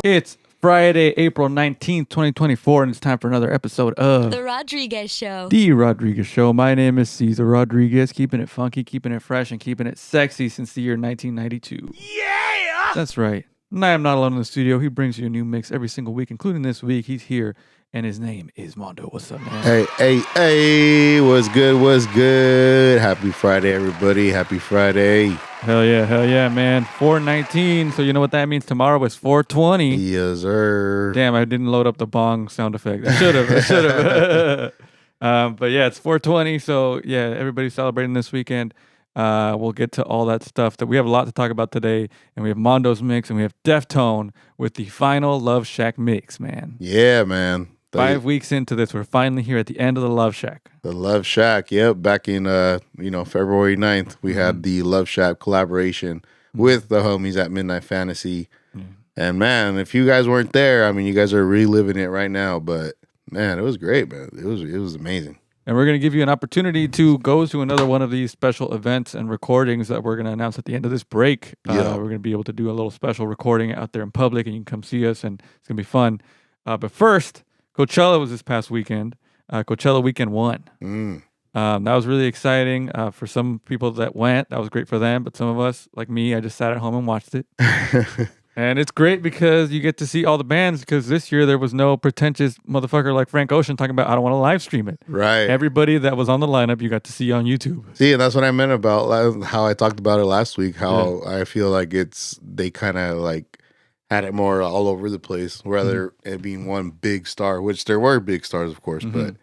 It's Friday, April 19th, 2024, and it's time for another episode of The Rodriguez Show. The Rodriguez Show. My name is Cesar Rodriguez, keeping it funky, keeping it fresh, and keeping it sexy since the year 1992. Yeah! That's right. And I am not alone in the studio. He brings you a new mix every single week, including this week. He's here, and his name is Mondo. What's up, man? Hey, what's good? Happy Friday, everybody. Happy Friday. Hell yeah, man. 419, so you know what that means. Tomorrow is 420. Yes, sir. Damn, I didn't load up the bong sound effect. I should have. But yeah, it's 420. So yeah, everybody's celebrating this weekend. We'll get to all that stuff. That we have a lot to talk about today. And we have Mondo's mix and we have Deftone with the final Love Shack mix, man. Yeah, man. 5 weeks into this, we're finally here at the end of the Love Shack. The Love Shack, yep. Back in February 9th, we had the Love Shack collaboration with the homies at Midnight Fantasy. And man, if you guys weren't there, I mean, you guys are reliving it right now. But man, it was great, man. It was amazing. And we're going to give you an opportunity to go to another one of these special events and recordings that we're going to announce at the end of this break. Yeah. We're going to be able to do a little special recording out there in public, and you can come see us, and it's going to be fun. But first, Coachella was this past weekend. Coachella weekend 1. That was really exciting for some people that went. That was great for them. But some of us, like me, I just sat at home and watched it. And it's great because you get to see all the bands, because this year there was no pretentious motherfucker like Frank Ocean talking about, I don't want to live stream it. Right. Everybody that was on the lineup, you got to see on YouTube. See, and that's what I meant about how I talked about it last week, how I feel like they kind of like had it more all over the place, rather it being one big star, which there were big stars, of course, but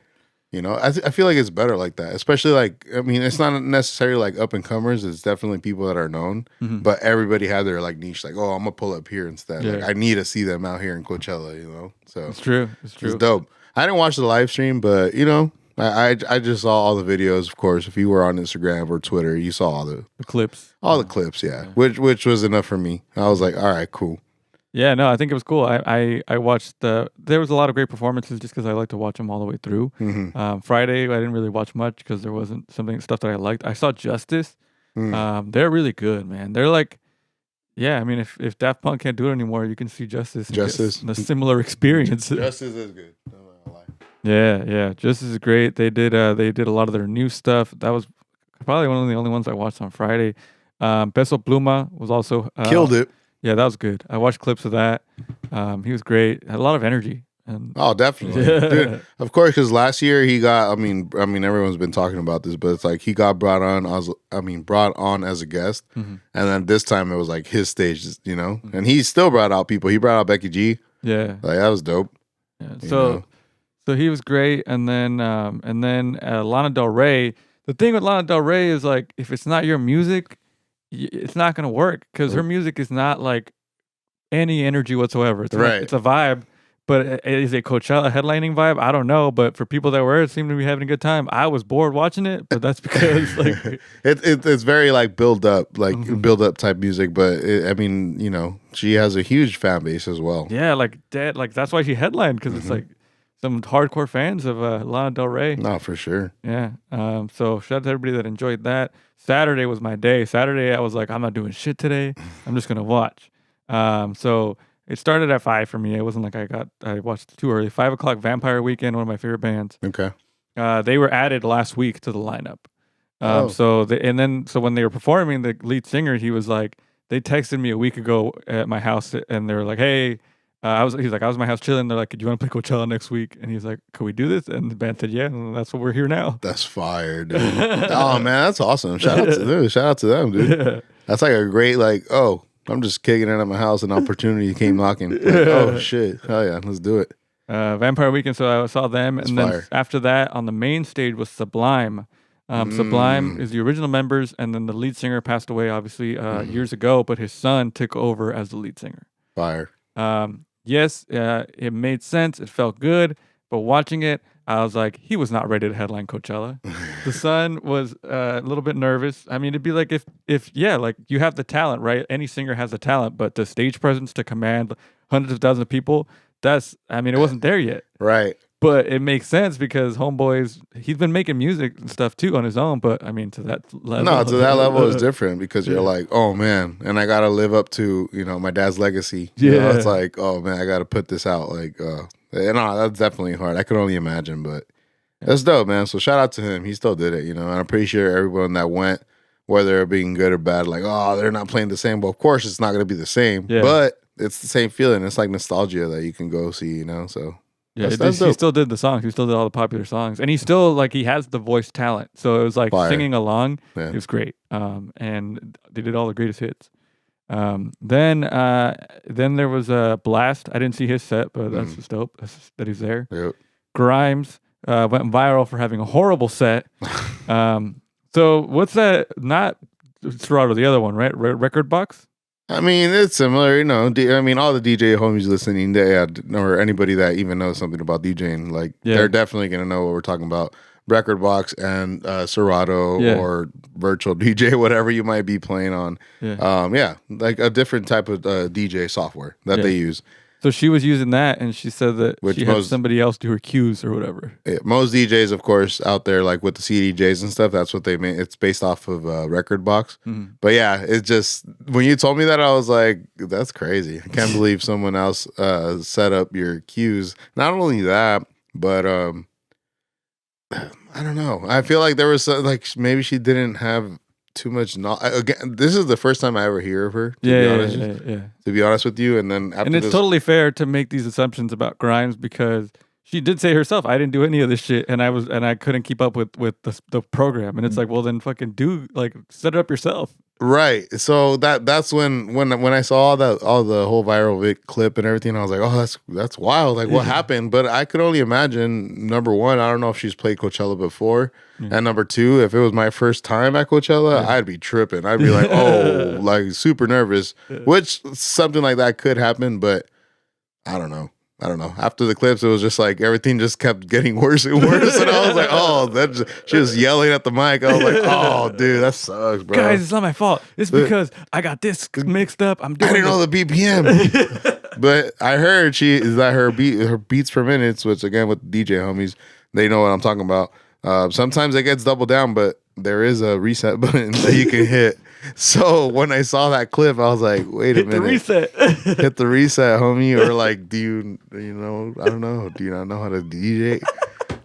you know, I feel like it's better like that, especially like, I mean, it's not necessarily like up and comers. It's definitely people that are known, but everybody had their like niche, like, oh, I'm gonna pull up here instead. Yeah. Like, I need to see them out here in Coachella, you know? So It's true. it's dope. I didn't watch the live stream, but you know, I just saw all the videos, of course. If you were on Instagram or Twitter, you saw all the clips. Yeah. Which was enough for me. I was like, all right, cool. Yeah, no, I think it was cool. I watched there was a lot of great performances just because I like to watch them all the way through. Friday, I didn't really watch much because there wasn't stuff that I liked. I saw Justice. They're really good, man. They're like, yeah, I mean, if Daft Punk can't do it anymore, you can see Justice. And a similar experience. Justice is good. I'm not gonna lie. Yeah. Justice is great. They did a lot of their new stuff. That was probably one of the only ones I watched on Friday. Peso Pluma was also Killed it. Yeah, that was good. I watched clips of that. He was great. Had a lot of energy. And Oh, definitely. Dude, of course, because last year he got, I mean, everyone's been talking about this, but it's like he got brought on as a guest. And then this time it was like his stage, you know? And he still brought out people. He brought out Becky G. Yeah. Like, that was dope. Yeah. So he was great. And then Lana Del Rey. The thing with Lana Del Rey is like, if it's not your music, it's not going to work, because her music is not like any energy whatsoever. It's right. It's a vibe, but is it Coachella headlining vibe? I don't know. But for people that were, it seemed to be having a good time. I was bored watching it, but that's because like it's very like build up type music. But I mean, you know, she has a huge fan base as well. Yeah, like that's why she headlined, because it's like some hardcore fans of Lana Del Rey. No, for sure. Yeah. So shout out to everybody that enjoyed that. Saturday was my day. Saturday, I was like, I'm not doing shit today. I'm just gonna watch. So it started at 5 for me. It wasn't like I watched too early. 5 o'clock, Vampire Weekend, one of my favorite bands. Okay. They were added last week to the lineup. So when they were performing, the lead singer, he was like, they texted me a week ago at my house, and they were like, hey. He's like, I was in my house chilling. They're like, do you want to play Coachella next week? And he's like, can we do this? And the band said, yeah. And that's what we're here now. That's fire, dude. Oh, man, that's awesome. Shout out to them, dude. Yeah. That's like a great, like, oh, I'm just kicking it at my house and opportunity came knocking. Like, oh, shit. Hell yeah, let's do it. Vampire Weekend, so I saw them. That's and then fire. After that, on the main stage was Sublime. Sublime is the original members, and then the lead singer passed away, obviously, years ago, but his son took over as the lead singer. Fire. Yes, it made sense. It felt good. But watching it, I was like, he was not ready to headline Coachella. The son was a little bit nervous. I mean, it'd be like if like you have the talent, right? Any singer has the talent, but the stage presence to command hundreds of thousands of people, it wasn't there yet. Right. But it makes sense because Homeboy's he's been making music and stuff too on his own. But I mean, to that level, No, to that level is different because you're Yeah. like, oh man, and I gotta live up to my dad's legacy. Yeah. It's like, oh man, I gotta put this out. Like, no, that's definitely hard. I could only imagine, but that's dope, man. So shout out to him. He still did it, and I'm pretty sure everyone that went, whether it being good or bad, like, oh, they're not playing the same. Well, of course, it's not gonna be the same, Yeah. but it's the same feeling. It's like nostalgia that you can go see, So. Yeah, That's he dope. still did the songs. He still did all the popular songs, and he still like he has the voice talent. So it was like Fire. singing along. Yeah. It was great. And they did all the greatest hits. Then there was a Blast. I didn't see his set, but that's just dope. That he's there. Yep. Grimes went viral for having a horrible set. So what's that? Not Serato, the other one, right? Record Box. I mean, it's similar, all the DJ homies listening, or anybody that even knows something about DJing, they're definitely going to know what we're talking about. Record Box and Serato or virtual DJ, whatever you might be playing on. Like a different type of DJ software that they use. So she was using that, and she said that she had somebody else do her cues or whatever. Yeah, most DJs, of course, out there, like with the CDJs and stuff, that's what they made. It's based off of Record Box. Mm-hmm. But yeah, it's just, when you told me that, I was like, that's crazy. I can't believe someone else set up your cues. Not only that, but I don't know. I feel like there was maybe she didn't have too much again, this is the first time I ever hear of her, to be honest with you. And then after it's totally fair to make these assumptions about Grimes because she did say herself, I didn't do any of this shit, and I couldn't keep up with the program. And it's like, well, then fucking set it up yourself. Right. So that's when I saw all the whole viral clip and everything, I was like, oh, that's wild. Like, what happened? But I could only imagine, number one, I don't know if she's played Coachella before. And number two, if it was my first time at Coachella, I'd be tripping. I'd be like, oh, like super nervous, which something like that could happen, but I don't know. After the clips, it was just like everything just kept getting worse and worse. And I was like, oh, she was yelling at the mic. I was like, oh, dude, that sucks, bro. Guys, it's not my fault. It's because I got this mixed up. I didn't know the BPM. But I heard her beats per minute, which again, with the DJ homies, they know what I'm talking about. Sometimes it gets doubled down, but there is a reset button that you can hit. So when I saw that clip, I was like, wait a minute. Hit the reset, homie. Or like, do you I don't know. Do you not know how to DJ?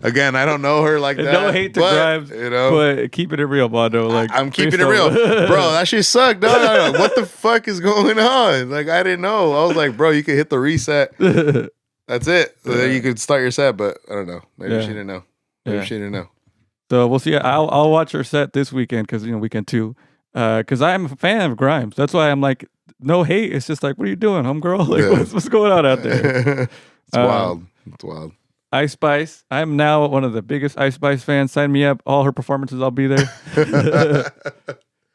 Again, I don't know her like that. No hate to Grimes, but keeping it real, Mondo. Like, I'm keeping it real. Bro, that shit sucked. No. What the fuck is going on? Like, I didn't know. I was like, bro, you can hit the reset. That's it. So then you could start your set, but I don't know. Maybe she didn't know. Maybe she didn't know. So we'll see. I'll watch her set this weekend because weekend 2. Because I'm a fan of Grimes. That's why I'm like, no hate. It's just like, what are you doing, homegirl? Like, what's going on out there? It's wild. It's wild. Ice Spice. I'm now one of the biggest Ice Spice fans. Sign me up. All her performances, I'll be there.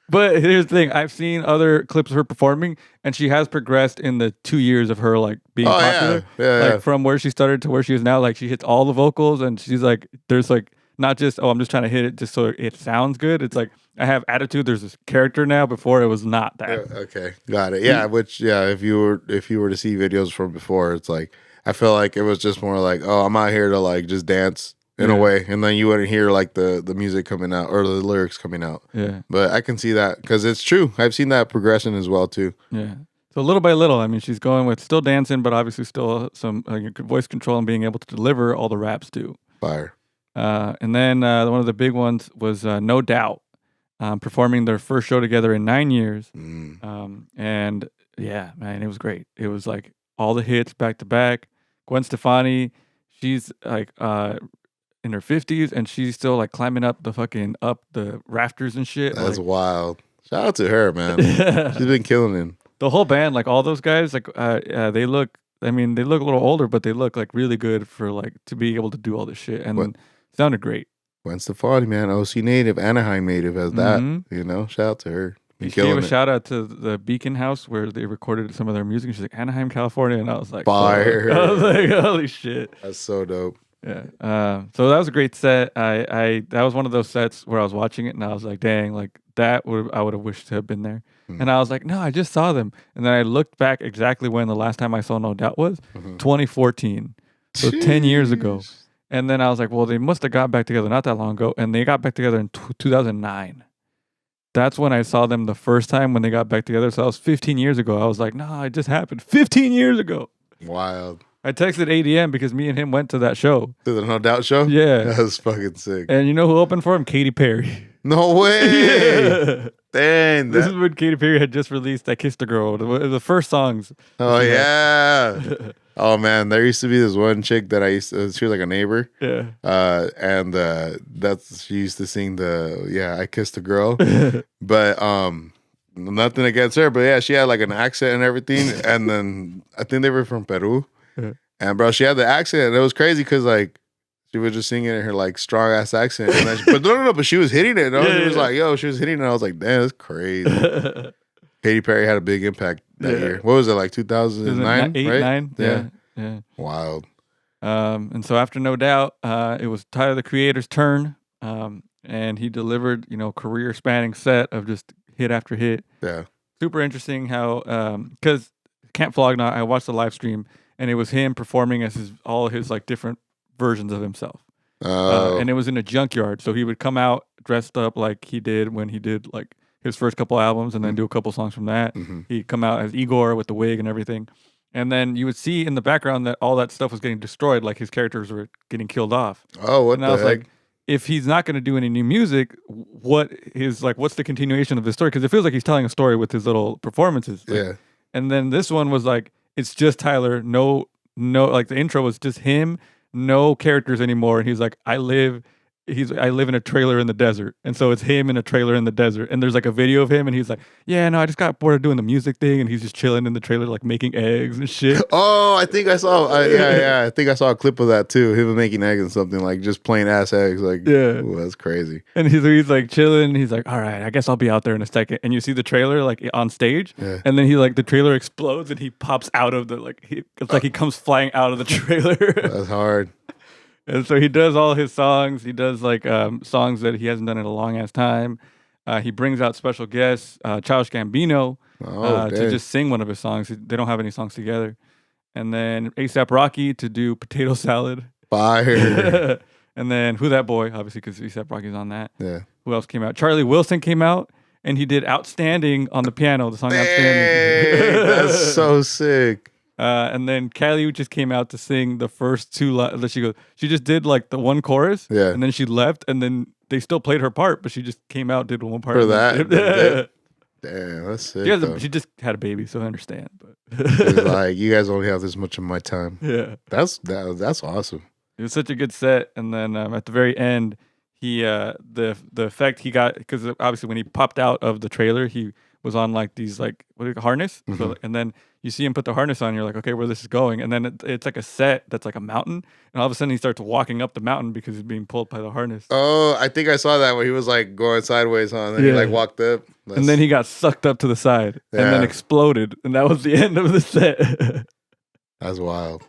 But here's the thing. I've seen other clips of her performing, and she has progressed in the 2 years of her like being popular. Yeah. From where she started to where she is now. Like, she hits all the vocals, and she's like, there's like, not just, I'm just trying to hit it just so it sounds good. It's like, I have attitude. There's this character now. Before it was not that. Okay, got it. Yeah, if you were to see videos from before, it's like I feel like it was just more like, oh, I'm out here to like just dance in a way, and then you wouldn't hear like the music coming out or the lyrics coming out. Yeah, but I can see that because it's true. I've seen that progression as well too. Yeah. So little by little, I mean, she's going with still dancing, but obviously still some voice control and being able to deliver all the raps too. Fire. And then one of the big ones was No Doubt. Performing their first show together in 9 years. And yeah, man, it was great. It was like all the hits back to back. Gwen Stefani, she's like in her 50s and she's still like climbing up the rafters and shit. That's wild. Shout out to her, man. She's been killing it. The whole band, like all those guys, like they look a little older, but they look like really good for like to be able to do all this shit and sounded great. Gwen Stefani, man, OC native, Anaheim native as that. Shout out to her. She gave a shout out to the Beacon House where they recorded some of their music. She's like, Anaheim, California. And I was like, fire. I was like, holy shit. That's so dope. Yeah. So that was a great set. That was one of those sets where I was watching it and I was like, dang, like I would have wished to have been there. And I was like, no, I just saw them. And then I looked back exactly when the last time I saw No Doubt was 2014. So 10 years ago. And then I was like, well, they must have got back together not that long ago. And they got back together in 2009. That's when I saw them the first time when they got back together. So that was 15 years ago. I was like, nah, it just happened 15 years ago. Wild. I texted ADM because me and him went to that show. To the No Doubt show? Yeah. That was fucking sick. And you know who opened for him? Katy Perry. No way. Yeah. Dang. This is when Katy Perry had just released I Kissed a Girl. The first songs. Oh, yeah. Oh, man. There used to be this one chick that she was like a neighbor. Yeah. She used to sing I Kissed a Girl. But, nothing against her. But yeah, she had like an accent and everything. And then I think they were from Peru. Yeah. And bro, she had the accent. And it was crazy because like, she was just singing in her like strong ass accent, and then but she was hitting it. She was like, "Yo," she was hitting it. And I was like, "Damn, that's crazy." Katy Perry had a big impact that year. What was it like 2009? 8, right? 9? Yeah. Wild. And so after No Doubt, it was Tyler the Creator's turn, and he delivered career spanning set of just hit after hit. Yeah. Super interesting how because Can't Flog Not, I watched the live stream and it was him performing as all his like different versions of himself. And it was in a junkyard. So he would come out dressed up like he did when he did like his first couple albums and then do a couple songs from that. Mm-hmm. He'd come out as Igor with the wig and everything. And then you would see in the background that all that stuff was getting destroyed, like his characters were getting killed off. Oh, what and the I was heck? like, if he's not going to do any new music, what's the continuation of the story? Because it feels like he's telling a story with his little performances. Like, Yeah. And then this one was like, it's just Tyler. No, like the intro was just him. No characters anymore, and he's like, I live in a trailer in the desert, and so it's him in a trailer in the desert, and there's like a video of him, and he's like, yeah, no, I just got bored of doing the music thing, and he's just chilling in the trailer, like making eggs and shit. Oh, I think I saw. I think I saw a clip of that too. Him making eggs and something like just plain ass eggs. Like, Yeah. ooh, that's crazy. And he's like chilling. He's like, all right, I guess I'll be out there in a second. And you see the trailer like on stage, Yeah. and then the trailer explodes, and he pops out of it's like he comes flying out of the trailer. That's hard. And so he does all his songs. He does like songs that he hasn't done in a long ass time. He brings out special guests, Childish Gambino, to just sing one of his songs. They don't have any songs together. And then A$AP Rocky to do Potato Salad. Fire. And then Who That Boy, obviously because A$AP Rocky's on that. Yeah. Who else came out? Charlie Wilson came out and he did Outstanding on the piano, the song Outstanding. That's so sick. And then Kylie just came out to sing the first two. She just did like the one chorus, Yeah. and then she left, and then they still played her part, but she just came out, did one part For and then- that? Damn, that's sick. she just had a baby, so I understand. But It's like, you guys only have this much of my time. yeah, That's awesome. it was such a good set. And then at the very end, he the effect he got, because obviously when he popped out of the trailer, he was on like these like harness. Mm-hmm. So, and then you see him put the harness on. You're like, okay, where this is going? And then it's like a set that's like a mountain, and all of a sudden he starts walking up the mountain because he's being pulled by the harness. Oh, I think I saw that where he was like going sideways, huh? And then he like walked up. And then he got sucked up to the side and then Yeah. exploded, and that was the end of the set. That's wild.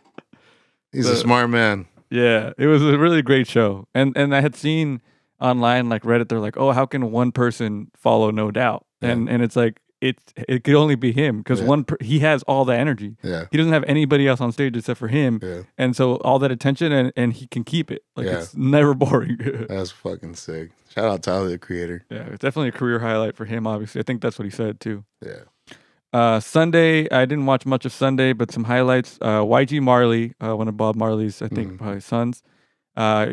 He's a smart man. Yeah, it was a really great show. And I had seen online like Reddit, they're like, oh, how can one person follow No Doubt? And it's like it could only be him because he has all the energy. Yeah. He doesn't have anybody else on stage except for him. Yeah. And so all that attention and he can keep it. Like Yeah. it's never boring. That's fucking sick. Shout out Tyler, the Creator. Yeah, it's definitely a career highlight for him, obviously. I think that's what he said too. Yeah. Sunday, I didn't watch much of Sunday, but some highlights. YG Marley, one of Bob Marley's, I think, probably sons.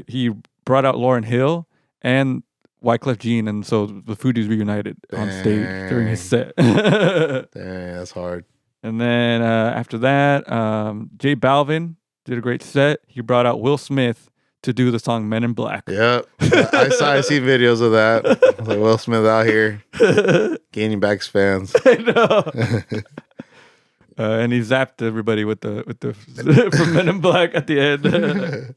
He brought out Lauryn Hill and Wyclef Jean, and so the Fugees reunited on stage during his set. Dang, that's hard. And then after that, J Balvin did a great set. He brought out Will Smith to do the song Men in Black. Yep. I see videos of that. I was like, Will Smith out here gaining back his fans. I know. And he zapped everybody with the from Men in Black at the end.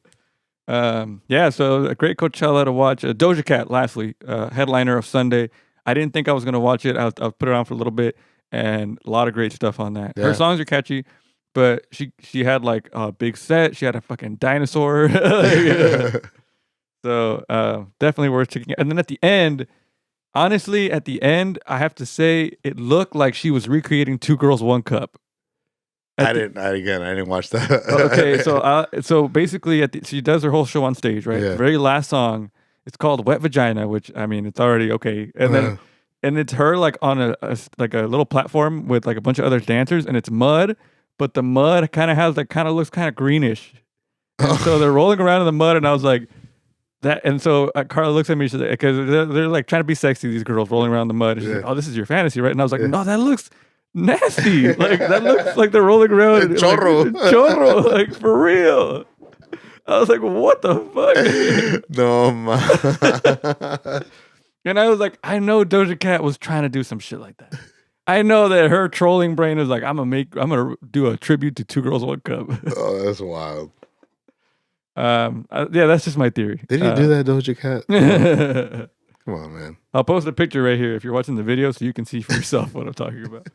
Yeah, so a great Coachella to watch. Doja Cat, lastly, headliner of Sunday. I didn't think I was going to watch it. I'll put it on for a little bit, and a lot of great stuff on that. Yeah. Her songs are catchy, but she had like a big set. She had a fucking dinosaur. So definitely worth checking out. And then at the end, honestly, I have to say, it looked like she was recreating Two Girls, One Cup. I didn't watch that. Okay, so basically, she does her whole show on stage, right? Yeah. The very last song, it's called "Wet Vagina," which I mean, it's already okay. And then, and it's her like on a little platform with like a bunch of other dancers, and it's mud, but the mud kind of looks kind of greenish, and so they're rolling around in the mud, and I was like. That and so Carla looks at me because they're like trying to be sexy. These girls rolling around in the mud. She's like, "Oh, this is your fantasy, right?" And I was like, "No, that looks nasty. Like that looks like they're rolling around chorro, chorro, like for real." I was like, "What the fuck?" No man. And I was like, "I know Doja Cat was trying to do some shit like that. I know that her trolling brain is like, I'm gonna do a tribute to Two Girls One Cup." Oh, that's wild. Yeah, that's just my theory. Did you do that, Doja Cat? Come on, man. I'll post a picture right here if you're watching the video so you can see for yourself what I'm talking about.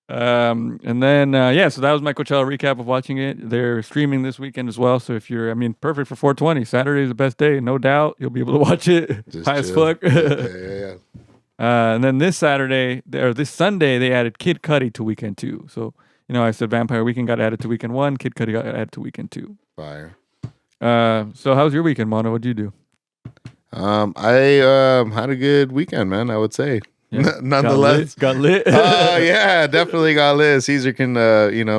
And then, so that was my Coachella recap of watching it. They're streaming this weekend as well. So if you're, perfect for 420. Saturday is the best day, no doubt. You'll be able to watch it. Just high chill. as fuck. Yeah. And then this Sunday, they added Kid Cudi to weekend 2. So, I said Vampire Weekend got added to weekend 1. Kid Cudi got added to weekend 2. Fire. So how was your weekend, Mono? What'd you do? I had a good weekend, man. I would say. Yeah. Nonetheless, got lit. Yeah, definitely got lit. Caesar can,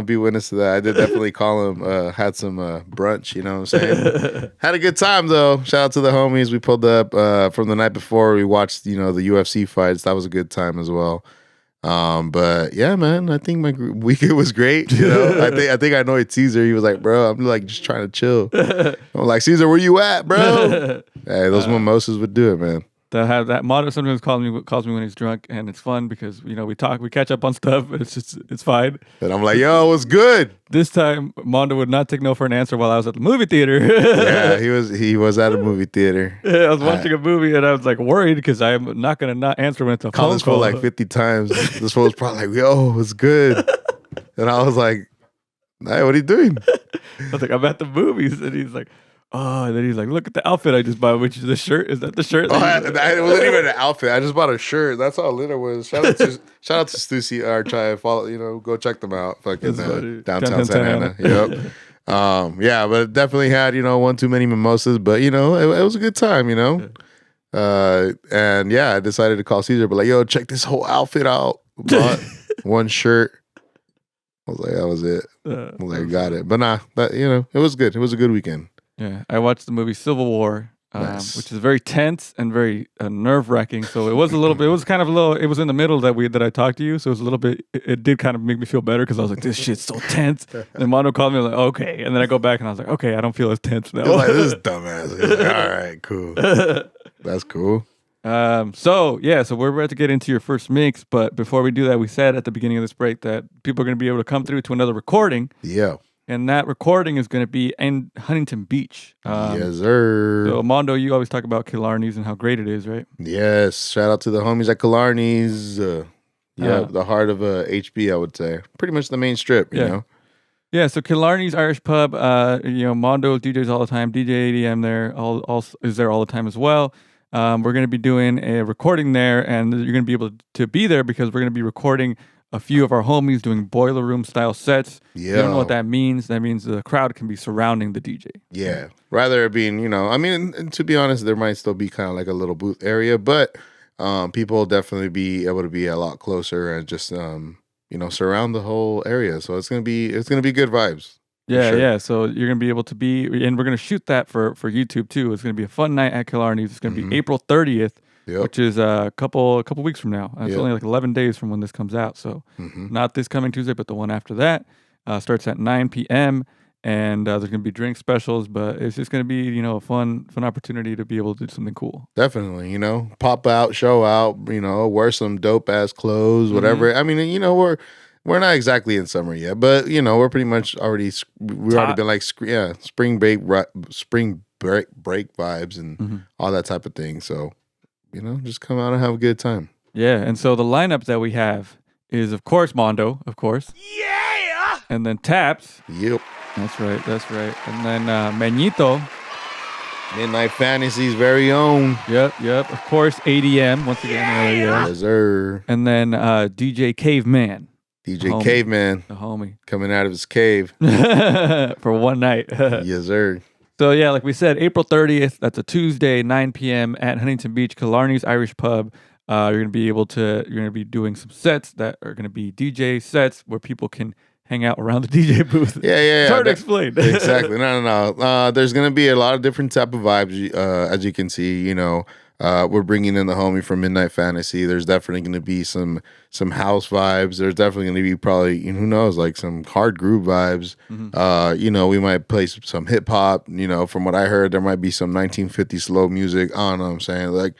be witness to that. I did definitely call him. Had some brunch. You know what I'm saying? Had a good time though. Shout out to the homies. We pulled up from the night before. We watched, the UFC fights. That was a good time as well. But yeah, man, I think my weekend was great. I think I annoyed Caesar. He was like, "Bro, I'm like just trying to chill." I'm like, "Caesar, where you at, bro?" Hey, those mimosas would do it, man. To have that Mono sometimes calls me when he's drunk, and it's fun because we catch up on stuff. And it's fine. And I'm like, "Yo, what's good?" This time, Mondo would not take no for an answer while I was at the movie theater. Yeah, he was at a movie theater. Yeah, I was watching a movie, and I was like worried because I'm not gonna not answer when it's a Called phone this call. fool like 50 times. This fool was probably like, "Yo, what's good?" And I was like, "Hey, what are you doing?" I was like, "I'm at the movies," and he's like. Oh, and then he's like, "Look at the outfit I just bought, which is the shirt. Is that the shirt?" It wasn't even an outfit. I just bought a shirt. That's how lit it was. Shout out to Stussy or try and follow. Go check them out. Fucking downtown Santa Ana. Yep. Yeah, but it definitely had one too many mimosas, but it was a good time. And yeah, I decided to call Caesar, but like, "Yo, check this whole outfit out." Bought one shirt. I was like, that was it. I was like, got it. But nah, that it was good. It was a good weekend. Yeah, I watched the movie Civil War, Nice. which is very tense and very nerve wracking. So it was a little bit. It was kind of a little. It was in the middle that I talked to you. So it was a little bit. It did kind of make me feel better because I was like, "This shit's so tense." And Mono called me. I was like, "Okay," and then I go back and I was like, "Okay, I don't feel as tense now." I was like, "This is dumbass." He was like, "All right, cool. That's cool." So we're about to get into your first mix, but before we do that, we said at the beginning of this break that people are going to be able to come through to another recording. Yeah. And that recording is going to be in Huntington Beach. Yes, sir. So, Mondo, you always talk about Killarney's and how great it is, right? Yes. Shout out to the homies at Killarney's. The heart of HB, I would say. Pretty much the main strip, you know? Yeah, so Killarney's Irish Pub, Mondo DJs all the time. DJ ADM there is there all the time as well. We're going to be doing a recording there, and you're going to be able to be there because we're going to be recording a few of our homies doing boiler room style sets. Yeah. You don't know what that means. That means the crowd can be surrounding the DJ. Yeah. Rather it being, and to be honest, there might still be kind of like a little booth area, but people will definitely be able to be a lot closer and just surround the whole area. So it's gonna be good vibes. Yeah, sure. yeah. So you're gonna be able to be, and we're gonna shoot that for YouTube too. It's gonna be a fun night at Killarney's. It's gonna be April 30th. Yep. Which is a couple weeks from now. It's only like 11 days from when this comes out. So not this coming Tuesday, but the one after that. Starts at 9 p.m. And there's going to be drink specials, but it's just going to be, a fun opportunity to be able to do something cool. Definitely, pop out, show out, wear some dope ass clothes, whatever. I mean, we're not exactly in summer yet, but we're pretty much already been like spring break vibes and all that type of thing. So. Just come out and have a good time. Yeah, and so the lineup that we have is, of course, Mondo, of course. Yeah! And then Taps. Yep. That's right. And then Manito. Midnight Fantasy's very own. Yep. Of course, ADM, once again. Yes, sir. And then DJ Caveman. DJ homie. Caveman. The homie. Coming out of his cave. For one night. Yes, sir. So, yeah, like we said, April 30th, that's a Tuesday, 9 p.m. at Huntington Beach, Killarney's Irish Pub. You're going to be doing some sets that are going to be DJ sets where people can hang out around the DJ booth. Yeah. It's hard to explain. Exactly. No. There's going to be a lot of different type of vibes, as you can see, we're bringing in the homie from Midnight Fantasy. There's definitely going to be some house vibes. There's definitely going to be probably, who knows, like some hard groove vibes. Mm-hmm. We might play some hip hop. From what I heard, there might be some 1950 slow music. I don't know what I'm saying. Like,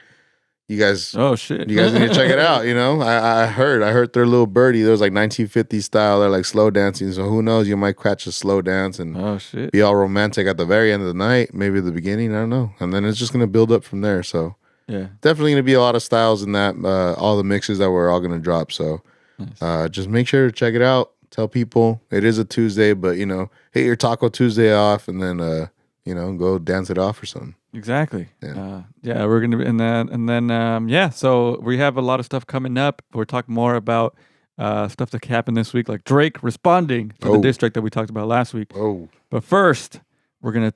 you guys, oh shit, you guys need to check it out. I heard their little birdie. There was like 1950 style. They're like slow dancing. So who knows? You might catch a slow dance and be all romantic at the very end of the night, maybe at the beginning. I don't know. And then it's just gonna build up from there. So yeah, definitely gonna be a lot of styles in that. All the mixes that we're all gonna drop. So nice. Just make sure to check it out. Tell people it is a Tuesday, but hit your Taco Tuesday off, and then go dance it off or something. Exactly. Yeah. We're gonna be in that, and then so we have a lot of stuff coming up. We're talking more about stuff that happened this week, like Drake responding to the diss track that we talked about last week. But first, we're gonna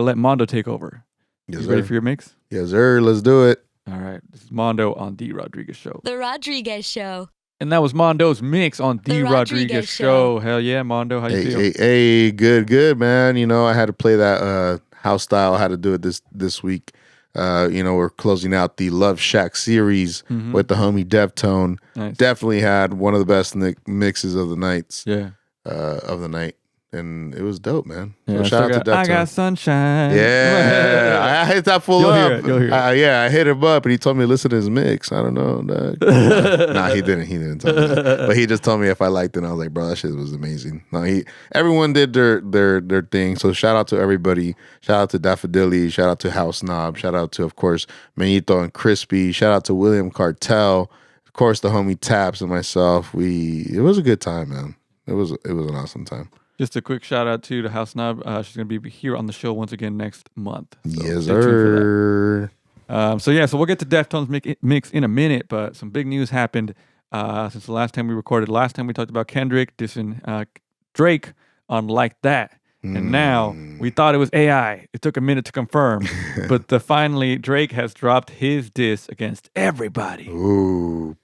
let Mondo take over. Yes, you ready for your mix? Yes, sir. Let's do it. All right. This is Mondo on The Rodriguez Show. The Rodriguez Show. And that was Mondo's mix on The Rodriguez Show. Hell yeah, Mondo. How you feel? Hey, good, man. I had to play that house style. I had to do it this week. We're closing out the Love Shack series with the homie Deftone. Nice. Definitely had one of the best mixes of the nights. Yeah. Of the night. And it was dope, man. Yeah, so shout out to Deftone. I got sunshine. Yeah. I hit that full up. You'll hear it. I hit him up and he told me to listen to his mix. I don't know. Nah, he didn't. He didn't tell me that. But he just told me if I liked it. And I was like, bro, that shit was amazing. No, everyone did their thing. So shout out to everybody. Shout out to Daffodilly. Shout out to House Snob. Shout out to, of course, Manito and Crispy. Shout out to William Cartel. Of course, the homie Taps and myself. It was a good time, man. It was an awesome time. Just a quick shout out to House Snob. She's going to be here on the show once again next month. So yes, sir. So we'll get to Deftones mix in a minute, but some big news happened since the last time we recorded. Last time we talked about Kendrick dissing Drake on Like That. And now we thought it was AI. It took a minute to confirm, but finally Drake has dropped his diss against everybody. Ooh.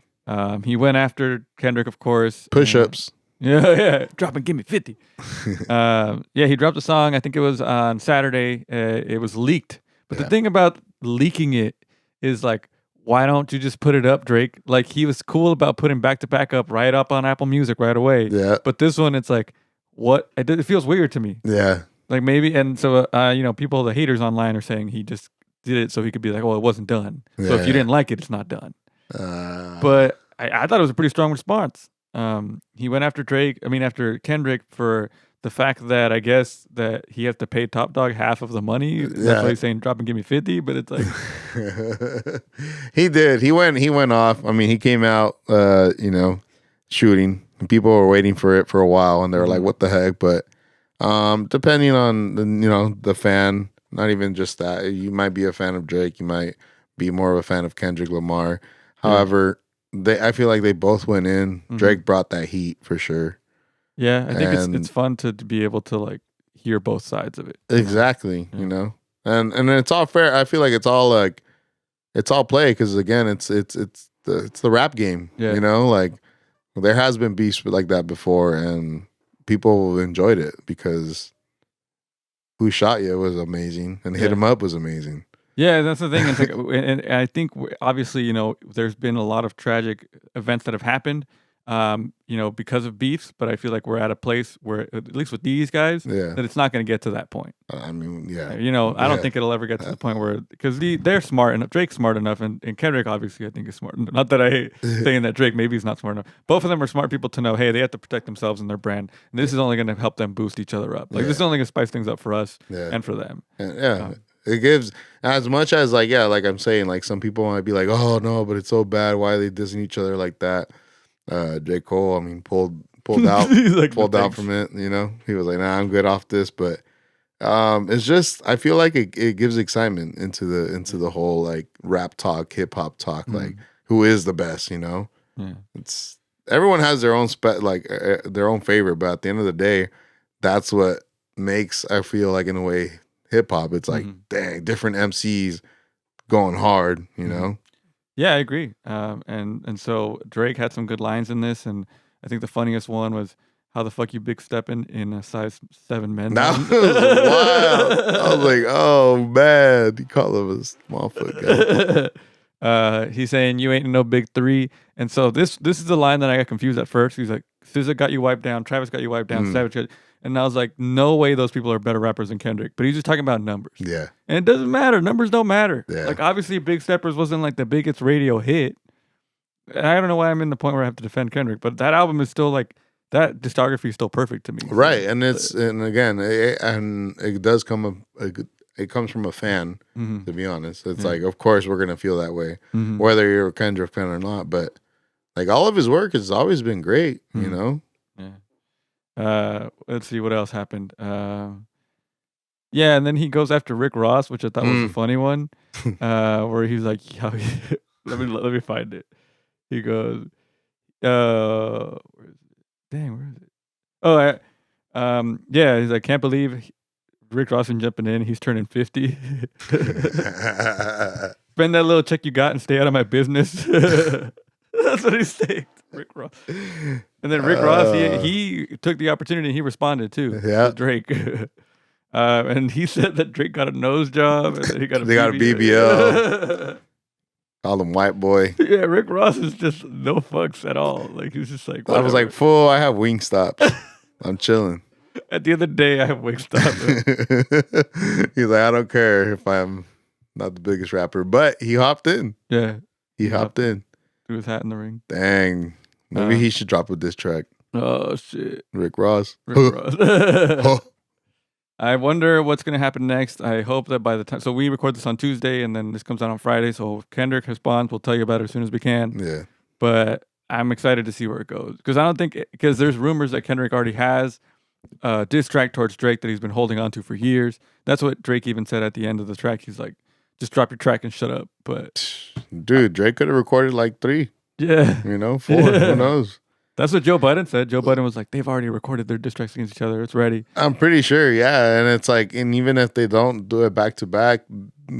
He went after Kendrick, of course. Push-ups. Yeah. Drop and give me 50. He dropped a song. I think it was on Saturday. It was leaked. But the thing about leaking it is like, why don't you just put it up, Drake? Like, he was cool about putting back-to-back up right up on Apple Music right away. Yeah. But this one, it's like, what? It feels weird to me. Yeah. Like maybe, and so, people, the haters online are saying he just did it so he could be like, oh, it wasn't done. Yeah. So if you didn't like it, it's not done. But I thought it was a pretty strong response. He went after after Kendrick for the fact that I guess that he has to pay Top Dog half of the money. That's why he's saying drop and give me 50, but it's like he did. He went off. I mean, he came out shooting. People were waiting for it for a while and they were like, what the heck? But depending on the fan, not even just that, you might be a fan of Drake, you might be more of a fan of Kendrick Lamar. However, I feel like they both went in. Drake brought that heat for sure. Yeah, I think it's fun to be able to like hear both sides of it. Exactly, and it's all fair. I feel like it's all play because again, it's the rap game. Yeah. Like there has been beefs like that before, and people enjoyed it because Who Shot You was amazing, and Hit 'Em Up was amazing. Yeah, that's the thing. It's like, and I think obviously, there's been a lot of tragic events that have happened, because of beefs. But I feel like we're at a place where, at least with these guys, that it's not going to get to that point. I mean, yeah. I don't think it'll ever get to the point where, because they're smart enough. Drake's smart enough, and Kendrick obviously I think is smart. Not that I hate saying that Drake maybe is not smart enough. Both of them are smart people to know, hey, they have to protect themselves and their brand. And this is only going to help them boost each other up. Like this is only going to spice things up for us and for them. It gives as much as like I'm saying, like some people might be like, oh no, but it's so bad. Why are they dissing each other like that? J. Cole, I mean, pulled out, like, pulled out from it. He was like, nah, I'm good off this. But it's just I feel like it gives excitement into the whole like rap talk, hip hop talk, like who is the best? Yeah. everyone has their own their own favorite, but at the end of the day, that's what makes, I feel like, in a way, hip hop. It's like, dang, different MCs going hard, you know? Yeah, I agree. And so Drake had some good lines in this, and I think the funniest one was, "How the fuck you big stepping in a size 7 men?" That was wild. I was like, oh man, he called him a small foot guy. He's saying you ain't no big 3, and so this is the line that I got confused at first. He's like, "SZA got you wiped down, Travis got you wiped down, Savage got," and I was like, no way those people are better rappers than Kendrick. But he's just talking about numbers. Yeah, and it doesn't matter. Numbers don't matter. Yeah. Like obviously, Big Steppers wasn't like the biggest radio hit. And I don't know why I'm in the point where I have to defend Kendrick, but that album is still like, that discography is still perfect to me. right. And again, it does come it comes from a fan. To be honest, it's like, of course we're gonna feel that way, whether you're a Kendrick fan or not. But like, all of his work has always been great. You know. Yeah. Let's see what else happened. Yeah, and then he goes after Rick Ross, which I thought was a funny one. Where he's like, let me find it. He goes, where is it? Dang, where is it? Oh, yeah, he's like, can't believe Rick Ross is jumping in. He's turning 50. Spend that little check you got and stay out of my business. That's what he's saying, Rick Ross. And then Rick Ross, he took the opportunity and he responded too. Yeah, Drake. And he said that Drake got a nose job and then he got a BBL. Call him white boy. Yeah, Rick Ross is just no fucks at all. Like, he's just like, whatever. I was like, fool, I have Wingstops. I'm chilling. At the end of the day, I have Wingstop. He's like, I don't care if I'm not the biggest rapper, but he hopped in. Yeah, he hopped in. Threw his hat in the ring. Dang, maybe he should drop a diss track. Oh shit, Rick Ross. I wonder what's going to happen next. I hope that by the time, so we record this on Tuesday and then this comes out on Friday. So Kendrick responds, we'll tell you about it as soon as we can. Yeah. But I'm excited to see where it goes. Because there's rumors that Kendrick already has a diss track towards Drake that he's been holding on to for years. That's what Drake even said at the end of the track. He's like, just drop your track and shut up. But dude, Drake could have recorded like 3. Yeah. 4. Who knows? That's what Joe Budden said. Joe Budden was like, they've already recorded their diss tracks against each other. It's ready. I'm pretty sure, yeah. And it's like, and even if they don't do it back to back,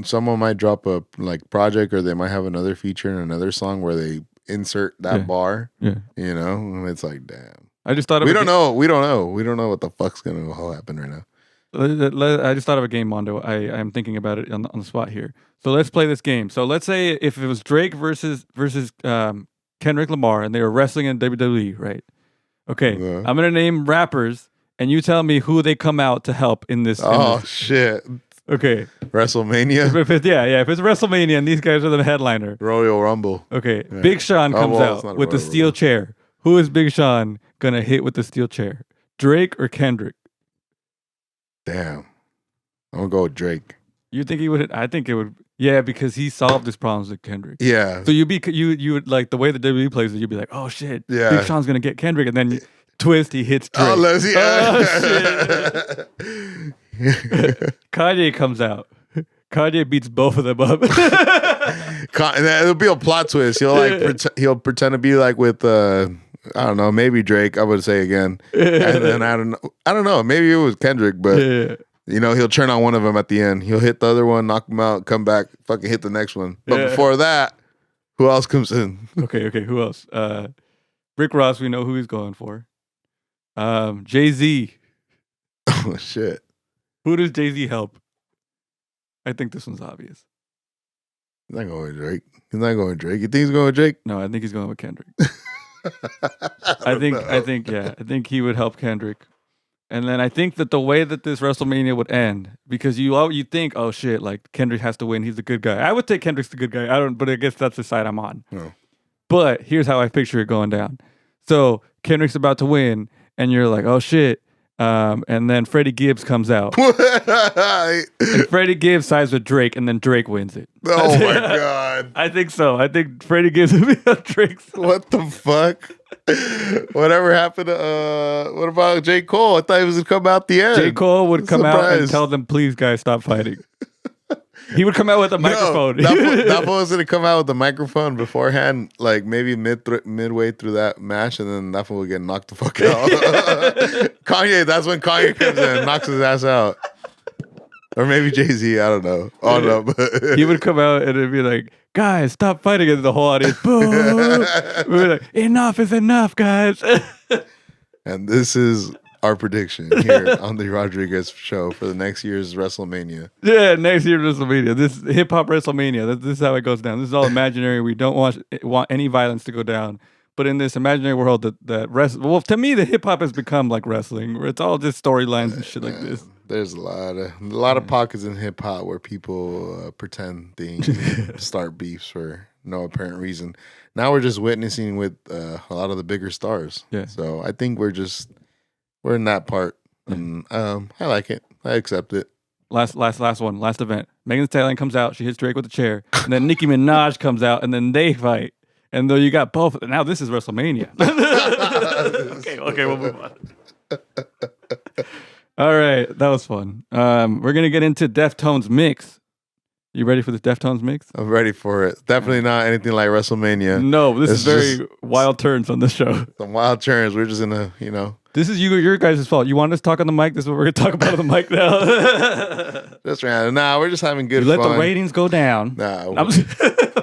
someone might drop a like project, or they might have another feature in another song where they insert that bar. Yeah. You know? And it's like, damn. I just thought we don't know. We don't know what the fuck's gonna happen right now. I just thought of a game, Mondo. I'm thinking about it on the spot here. So let's play this game. So let's say if it was Drake versus Kendrick Lamar, and they were wrestling in WWE, right? Okay, I'm gonna name rappers, and you tell me who they come out to help in this. Shit. Okay. WrestleMania. If it's WrestleMania and these guys are the headliner. Royal Rumble. Okay, yeah. Big Sean comes out with the steel chair. Who is Big Sean gonna hit with the steel chair? Drake or Kendrick? Damn, I'm gonna go with Drake. You think he would? I think it would. Yeah, because he solved his problems with Kendrick. Yeah. So you would like the way the WWE plays it. You'd be like, oh shit, yeah, Big Sean's gonna get Kendrick, and then twist, he hits Drake. Oh shit. Kanye comes out. Kanye beats both of them up. And it'll be a plot twist. He'll pretend to be like with I don't know, maybe Drake. I would say again, and then I don't know. Maybe it was Kendrick, but. Yeah. You know, he'll turn on one of them at the end. He'll hit the other one, knock him out, come back, fucking hit the next one. But before that, who else comes in? Okay, who else? Rick Ross, we know who he's going for. Jay-Z. Oh, shit. Who does Jay-Z help? I think this one's obvious. He's not going with Drake. You think he's going with Drake? No, I think he's going with Kendrick. I think he would help Kendrick. And then I think that the way that this WrestleMania would end, because you think, oh shit, like Kendrick has to win, he's the good guy. I would take Kendrick's the good guy. But I guess that's the side I'm on. No. But here's how I picture it going down. So Kendrick's about to win, and you're like, oh shit. And then Freddie Gibbs comes out. And Freddie Gibbs sides with Drake, and then Drake wins it. Oh my God. I think so. I think Freddie Gibbs will be on Drake's side. What the fuck? Whatever happened to what about J. Cole? I thought he was gonna come out the end. J. Cole would come out and tell them, please guys, stop fighting. He would come out with a microphone. That fool was gonna come out with the microphone beforehand, like maybe midway through that match, and then that fool would get knocked the fuck out. Kanye, that's when Kanye comes in and knocks his ass out. Or maybe Jay-Z, I don't know. Oh no, but he would come out and it'd be like, guys, stop fighting, and the whole audience, boo. We'd be like, enough is enough, guys. And this is our prediction here on the Rodriguez Show for the next year's WrestleMania. Yeah, next year's WrestleMania. This hip hop WrestleMania. This is how it goes down. This is all imaginary. We don't want any violence to go down. But in this imaginary world, well, to me, the hip hop has become like wrestling, where it's all just storylines and shit like this. There's a lot of pockets in hip hop where people pretend they start beefs for no apparent reason. Now we're just witnessing with a lot of the bigger stars. Yeah. So I think we're in that part, and I like it. I accept it. Last event. Megan Thee Stallion comes out. She hits Drake with a chair, and then Nicki Minaj comes out, and then they fight. And though you got both, now this is WrestleMania. Okay, we'll move on. All right, that was fun. We're gonna get into Deftones mix. You ready for this Deftones mix? I'm ready for it. Definitely not anything like WrestleMania. No, this is very wild turns on the show. Some wild turns. We're just in a, This is your guys' fault. You wanted us to talk on the mic. This is what we're gonna talk about on the mic now. Just random. Nah, we're just having good fun. Let the ratings go down. Nah,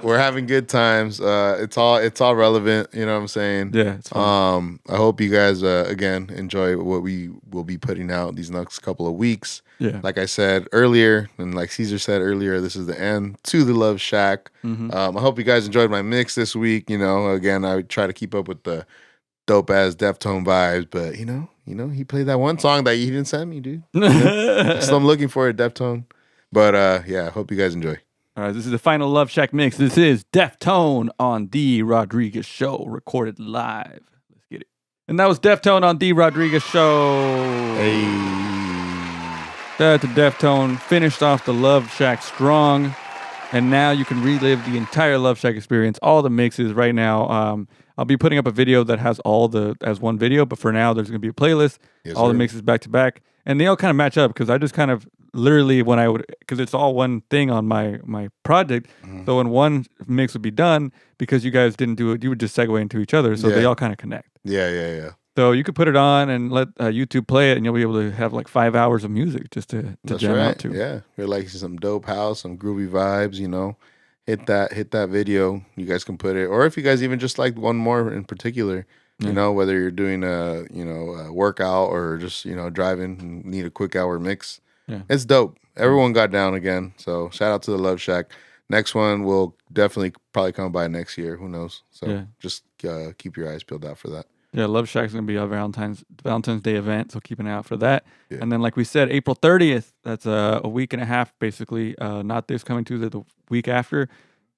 we're having good times. It's all relevant. You know what I'm saying? Yeah, it's fun. I hope you guys again enjoy what we will be putting out these next couple of weeks. Yeah. Like I said earlier, and like Caesar said earlier, this is the end to the Love Shack. Mm-hmm. I hope you guys enjoyed my mix this week. Again, I try to keep up with the dope ass Deftone vibes, but he played that one song that he didn't send me, dude. So I'm looking for a Deftone. But yeah, hope you guys enjoy. All right, this is the final Love Shack mix. This is Deftone on The Rodriguez Show, recorded live. Let's get it. And that was Deftone on The Rodriguez Show. Hey. Shout out to Deftone. Finished off the Love Shack strong. And now you can relive the entire Love Shack experience, all the mixes right now. I'll be putting up a video that has as one video, but for now, there's going to be a playlist, all the mixes back to back. And they all kind of match up because I just kind of literally because it's all one thing on my project. Mm-hmm. So when one mix would be done, because you guys didn't do it, you would just segue into each other. So they all kind of connect. Yeah. So you could put it on and let YouTube play it, and you'll be able to have like 5 hours of music just to jam out to. Yeah, you're like some dope house, some groovy vibes. Hit that video. You guys can put it, or if you guys even just like one more in particular. Whether you're doing a workout or just driving and need a quick hour mix. Yeah. It's dope. Everyone got down again. So shout out to the Love Shack. Next one will definitely probably come by next year. Who knows? So just keep your eyes peeled out for that. Yeah, Love Shack's going to be a Valentine's Day event, so keep an eye out for that. Yeah. And then, like we said, April 30th, that's a week and a half, basically. Not this coming Tuesday, the week after.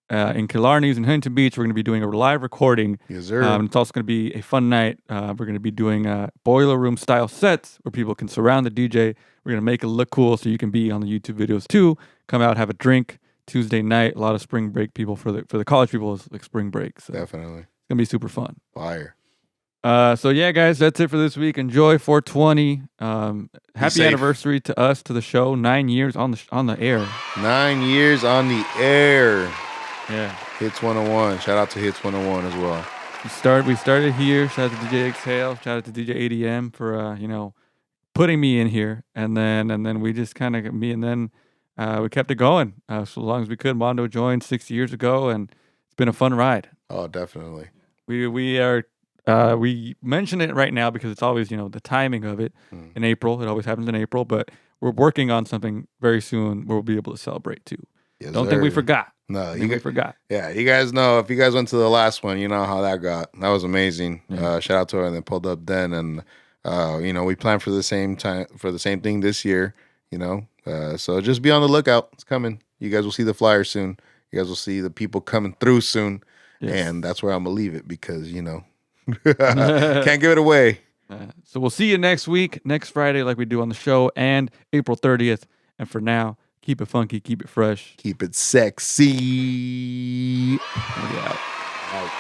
In Killarney's and Huntington Beach, we're going to be doing a live recording. Yes, sir. It's also going to be a fun night. We're going to be doing boiler room style sets where people can surround the DJ. We're going to make it look cool so you can be on the YouTube videos too. Come out, have a drink. Tuesday night, a lot of spring break people for the college people is like spring break. So definitely, it's going to be super fun. Fire. So yeah, guys, that's it for this week. Enjoy 420. Happy anniversary to us, to the show. 9 years on the air. 9 years on the air. Yeah. Hits 101. Shout out to Hits 101 as well. We started here. Shout out to DJ Exhale. Shout out to DJ ADM for putting me in here, and then we just kind of we kept it going so long as we could. Mondo joined 6 years ago, and it's been a fun ride. Oh, definitely. We mention it right now because it's always, the timing of it in April. It always happens in April, but we're working on something very soon where we'll be able to celebrate too. Yes, Don't think we forgot. No, we forgot. Yeah, you guys know, if you guys went to the last one, you know how that got. That was amazing. Yeah. Shout out to her, and then pulled up then, and we plan for the same thing this year. So just be on the lookout. It's coming. You guys will see the flyer soon. You guys will see the people coming through soon, and that's where I'm gonna leave it because can't give it away. So we'll see you next week, next Friday, like we do on the show, and April 30th. And for now, keep it funky, keep it fresh, keep it sexy. Out.